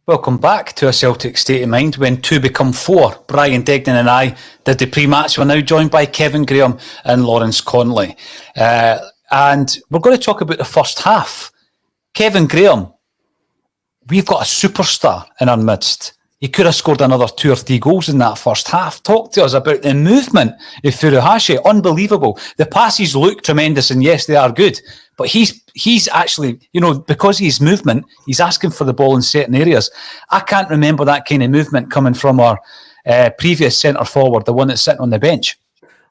Welcome back to A Celtic State of Mind when two become four. Brian Degnan and I did the pre-match. We're now joined by Kevin Graham and Lawrence Connolly. And we're going to talk about the first half. Kevin Graham, we've got a superstar in our midst. He could have scored another 2 or 3 goals in that first half. Talk to us about the movement of Furuhashi. Unbelievable. The passes look tremendous, and yes, they are good. But he's actually, because he's movement, he's asking for the ball in certain areas. I can't remember that kind of movement coming from our previous centre forward, the one that's sitting on the bench.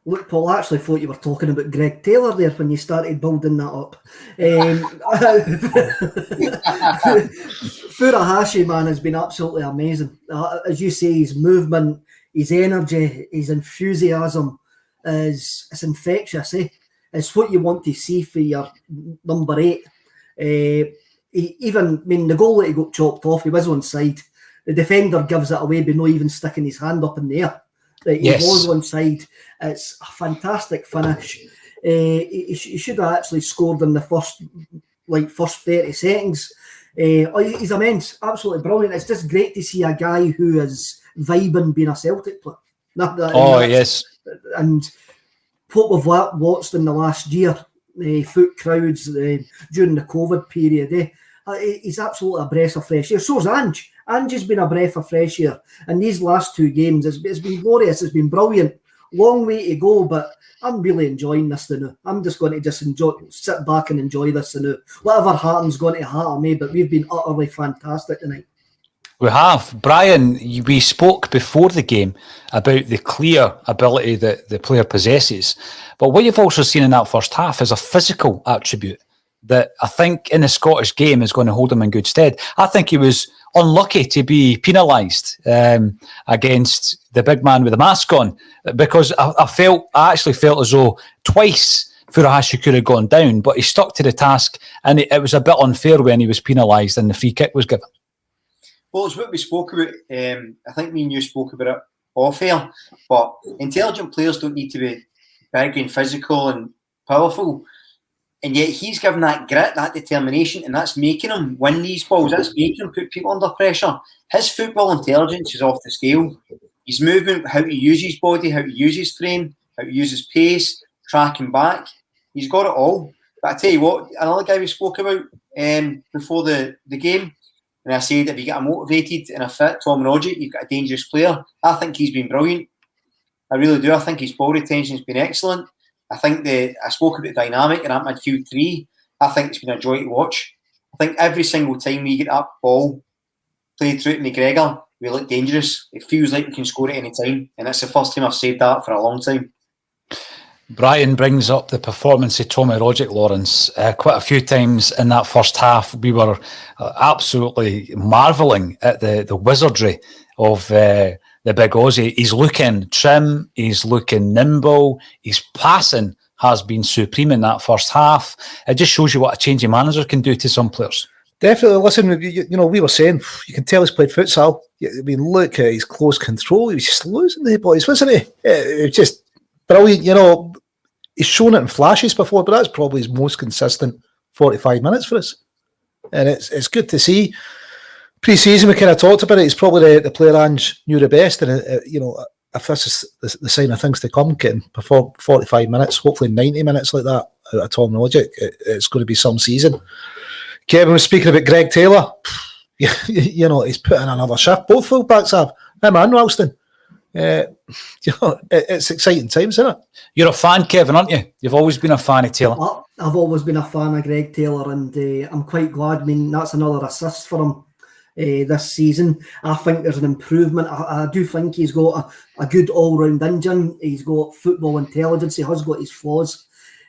Look, Paul, I actually thought you were talking about Greg Taylor there when you started building that up. Furuhashi, man, has been absolutely amazing. As you say, his movement, his energy, his enthusiasm is infectious. It's what you want to see for your number 8. The goal that he got chopped off, he was onside. The defender gives it away by not even sticking his hand up in the air. He was onside. It's a fantastic finish. He should have actually scored in the first 30 seconds. He's immense, absolutely brilliant. It's just great to see a guy who is vibing being a Celtic player. Yes. And what we've watched in the last year, foot crowds during the COVID period, he's absolutely a breath of fresh air. So's Ange. Ange has been a breath of fresh air. And these last 2 games, it's been glorious. It's been brilliant. Long way to go, but I'm really enjoying this now. I'm just going to sit back and enjoy this now. Whatever happens, going to happen, me. But we've been utterly fantastic tonight. We have. Brian, we spoke before the game about the clear ability that the player possesses. But what you've also seen in that first half is a physical attribute that I think in the Scottish game is going to hold him in good stead. I think he was unlucky to be penalised against the big man with the mask on, because I actually felt as though twice Furuhashi could have gone down, but he stuck to the task, and it was a bit unfair when he was penalised and the free kick was given. Well, it's what we spoke about. I think me and you spoke about it off air, but intelligent players don't need to be big and physical and powerful. And yet he's given that grit, that determination, and that's making him win these balls. That's making him put people under pressure. His football intelligence is off the scale. His movement, how to use his body, how to use his frame, how to use his pace, tracking back. He's got it all. But I tell you what, another guy we spoke about before the game, and I said if you get a motivated and a fit Tom Rogic, you've got a dangerous player. I think he's been brilliant. I really do. I think his ball retention has been excellent. I think I spoke about dynamic in that midfield 3. I think it's been a joy to watch. I think every single time we get that ball played through to McGregor, we look dangerous. It feels like we can score at any time. And it's the first time I've said that for a long time. Brian brings up the performance of Tommy Rogic, Lawrence. Quite a few times in that first half, we were absolutely marvelling at the wizardry of the big Aussie. He's looking trim, he's looking nimble, his passing has been supreme in that first half. It just shows you what a changing manager can do to some players. Definitely. Listen, we were saying, you can tell he's played futsal. I mean, look at his close control. He was just losing the boys, wasn't he? It was just brilliant. He's shown it in flashes before, but that's probably his most consistent 45 minutes for us. And it's good to see. Pre-season, we kind of talked about it. He's probably the player Ange knew the best. And, if this is the sign of things to come, getting perform 45 minutes, hopefully 90 minutes like that out of Tom Rogic, it's going to be some season. Kevin was speaking about Greg Taylor. He's put in another shift. Both fullbacks have. Him and Ralston. It's exciting times, isn't it? You're a fan, Kevin, aren't you? You've always been a fan of Taylor. I've always been a fan of Greg Taylor, and I'm quite glad. I mean, that's another assist for him this season. I think there's an improvement. I do think he's got a good all-round engine. He's got football intelligence. He has got his flaws,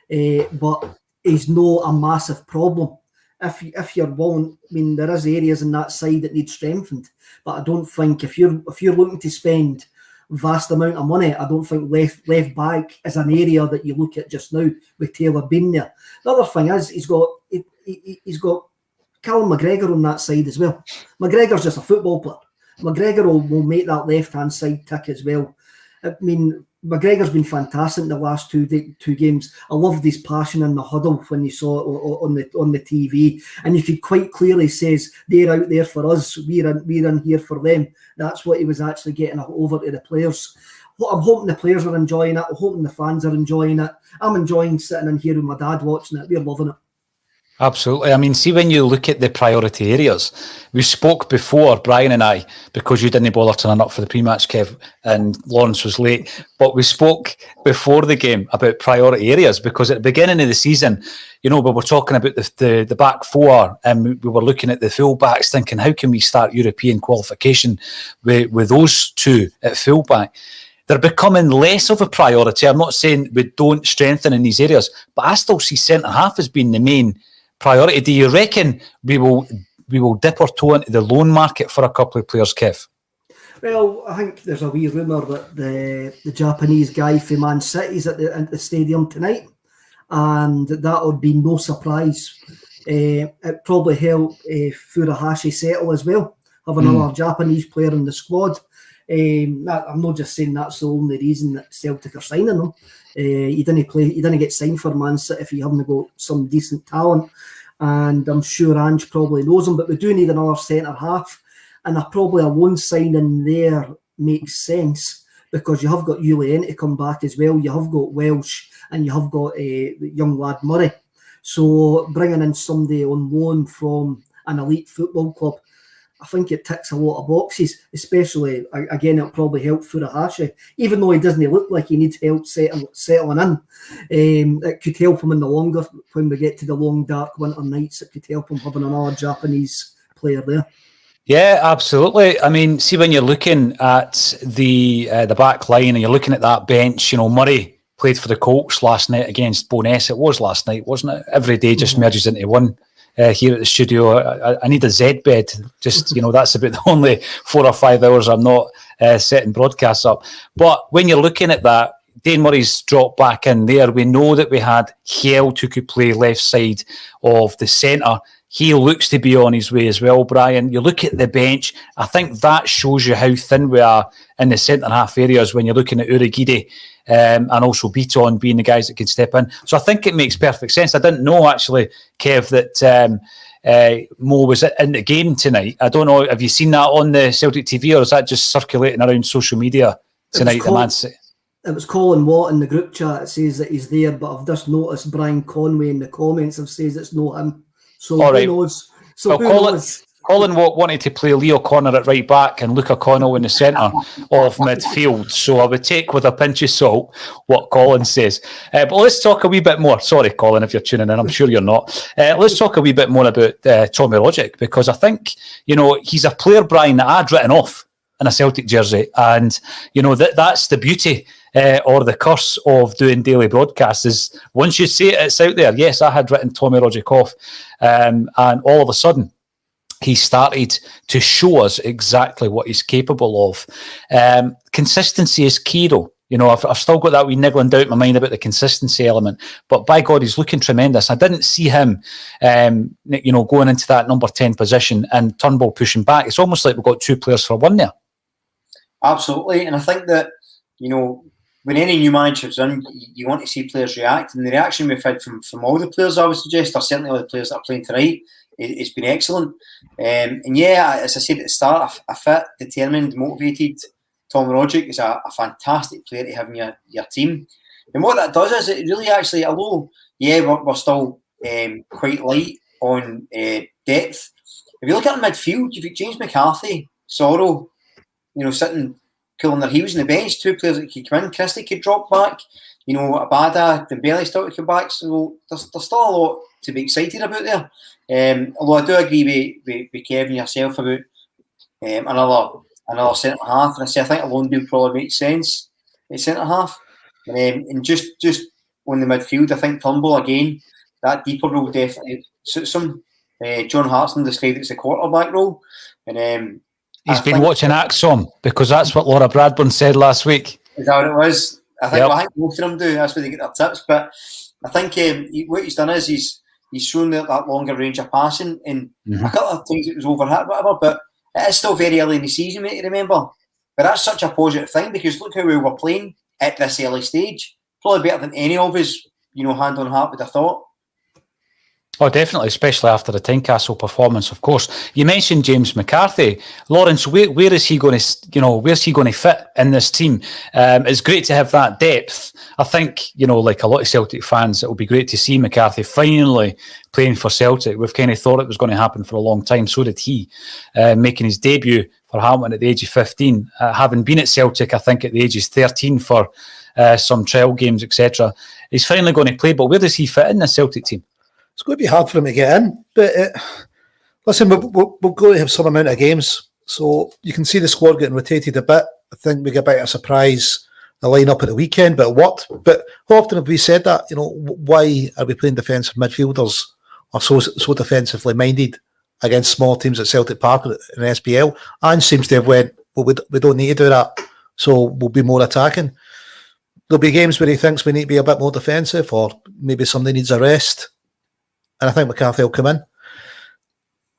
but he's not a massive problem. If you're willing, I mean, there is areas in that side that need strengthened, but I don't think if you're looking to spend vast amount of money, I don't think left back is an area that you look at just now with Taylor being there. The other thing is he's got Callum McGregor on that side as well. McGregor's just a football player. McGregor will make that left hand side tick as well. I mean, McGregor's been fantastic in the last two games. I loved his passion in the huddle when you saw it on the TV, and you could quite clearly says they're out there for us. We're in here for them. That's what he was actually getting over to the players. I'm hoping the players are enjoying it. I'm hoping the fans are enjoying it. I'm enjoying sitting in here with my dad watching it. We're loving it. Absolutely. I mean, see, when you look at the priority areas, we spoke before, Brian and I, because you didn't bother turning up for the pre-match, Kev, and Lawrence was late, but we spoke before the game about priority areas, because at the beginning of the season, we were talking about the back four, and we were looking at the full-backs thinking, how can we start European qualification with those two at full-back? They're becoming less of a priority. I'm not saying we don't strengthen in these areas, but I still see centre-half as being the main priority. Do you reckon we will dip our toe into the loan market for a couple of players, Kev? Well, I think there's a wee rumour that the Japanese guy from Man City's at the stadium tonight, and that would be no surprise. It probably helped Furuhashi settle as well, have another Japanese player in the squad. I'm not just saying that's the only reason that Celtic are signing him. He didn't get signed for Man City if you haven't got some decent talent, and I'm sure Ange probably knows him. But we do need another centre half, and probably a loan signing there makes sense, because you have got Julian to come back as well. You have got Welsh, and you have got the young lad Murray. So bringing in somebody on loan from an elite football club, I think it ticks a lot of boxes, especially, again, it'll probably help Furuhashi. Even though he doesn't look like he needs help settling in, it could help him in the longer, when we get to the long, dark winter nights, it could help him having another Japanese player there. Yeah, absolutely. I mean, see, when you're looking at the back line and you're looking at that bench, Murray played for the Colts last night against Boness. It was last night, wasn't it? Every day just merges into one. Here at the studio, I need a Z bed. Just, that's about the only 4 or 5 hours I'm not setting broadcasts up. But when you're looking at that, Dane Murray's dropped back in there. We know that we had Hjelt who could play left side of the centre. He looks to be on his way as well, Brian. You look at the bench, I think that shows you how thin we are in the centre-half areas when you're looking at Urigide and also Beaton being the guys that can step in. So I think it makes perfect sense. I didn't know, actually, Kev, that Mo was in the game tonight. I don't know, have you seen that on the Celtic TV, or is that just circulating around social media tonight? It was Colin Watt in the group chat. It says that he's there, but I've just noticed Brian Conway in the comments have said it's not him. So all right. Who knows? So who knows? Colin Watt wanted to play Leo Connor at right back and Luke O'Connell in the centre of midfield. So I would take with a pinch of salt what Colin says. But let's talk a wee bit more. Sorry, Colin, if you're tuning in. I'm sure you're not. Let's talk a wee bit more about Tommy Rogic, because I think, he's a player, Brian, that I'd written off in a Celtic jersey. And, that's the beauty or the curse of doing daily broadcasts, is once you see it, it's out there. Yes, I had written Tommy Rogic off. And all of a sudden, he started to show us exactly what he's capable of. Consistency is key, though. I've still got that wee niggling doubt in my mind about the consistency element. But by God, he's looking tremendous. I didn't see him, going into that number 10 position and Turnbull pushing back. It's almost like we've got 2 players for 1 there. Absolutely. And I think that, when any new manager's in, you want to see players react. And the reaction we've had from all the players, I would suggest, or certainly all the players that are playing tonight, it's been excellent. And yeah, as I said at the start, a fit, determined, motivated Tom Rogic is a fantastic player to have in your team. And what that does is it really actually, although, we're still quite light on depth, if you look at the midfield, you've got James McCarthy, Sorrow, sitting cool on their heels on the bench, 2 players that could come in. Christie could drop back, Abada, Dembele still to come back. So there's still a lot to be excited about there. Although I do agree with Kevin yourself about another centre half, and I think a loan deal probably makes sense at centre half. And just on the midfield, I think Turnbull again, that deeper role definitely suits him. John Hartson described it as a quarterback role, and he's been watching ACSOM, because that's what Laura Bradburn said last week. Is that what it was? I think most of them do. That's where they get their tips. But I think what he's done is he's shown that longer range of passing, and a couple of things it was overhit, whatever. But it is still very early in the season, mate. Remember, but that's such a positive thing, because look how we were playing at this early stage. Probably better than any of us, hand on heart would have thought. Oh, definitely, especially after the Tynecastle performance, of course. You mentioned James McCarthy. Lawrence, where is he going to, where's he going to fit in this team? It's great to have that depth. I think, like a lot of Celtic fans, it will be great to see McCarthy finally playing for Celtic. We've kind of thought it was going to happen for a long time. So did he, making his debut for Hamilton at the age of 15. Having been at Celtic, I think at the age of 13 for some trial games, etc. He's finally going to play, but where does he fit in the Celtic team? It's going to be hard for him to get in, but listen, we're going to have some amount of games, so you can see the squad getting rotated a bit. I think we get a bit of a surprise the line-up at the weekend, but it worked. But how often have we said that? Why are we playing defensive midfielders or so defensively minded against small teams at Celtic Park in SPL? And seems to have went, well, we don't need to do that, so we'll be more attacking. There'll be games where he thinks we need to be a bit more defensive, or maybe somebody needs a rest. And I think McCarthy will come in.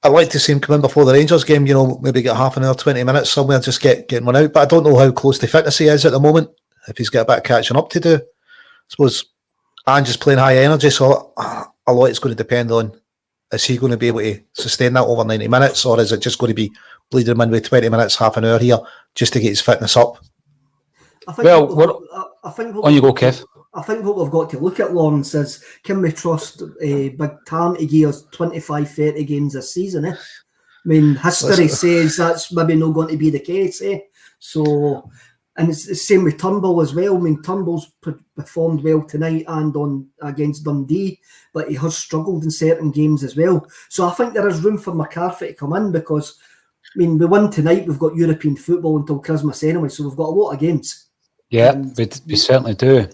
I'd like to see him come in before the Rangers game, maybe get half an hour, 20 minutes somewhere, just getting one out. But I don't know how close to fitness he is at the moment, if he's got a bit of catching up to do. I suppose Ange's playing high energy, so a lot is going to depend on, is he going to be able to sustain that over 90 minutes, or is it just going to be bleeding him in with 20 minutes, half an hour here, just to get his fitness up? I think on you go, Kev. I think what we've got to look at, Lawrence, is can we trust Big Tam to give us 25, 30 games this season? I mean, history says that's maybe not going to be the case. So, and it's the same with Turnbull as well. I mean, Turnbull's performed well tonight and against Dundee, but he has struggled in certain games as well. So I think there is room for McCarthy to come in because, I mean, we won tonight. We've got European football until Christmas anyway, so we've got a lot of games. Yeah, we certainly do.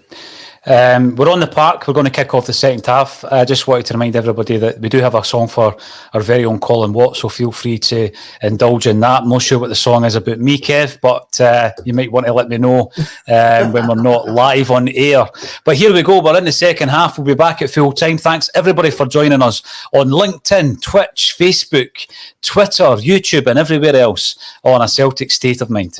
We're on the park. We're going to kick off the second half. I just wanted to remind everybody that we do have a song for our very own Colin Watt, so feel free to indulge in that. I'm not sure what the song is about me, Kev, but you might want to let me know when we're not live on air. But here we go. We're in the second half. We'll be back at full time. Thanks, everybody, for joining us on LinkedIn, Twitch, Facebook, Twitter, YouTube, and everywhere else on A Celtic State of Mind.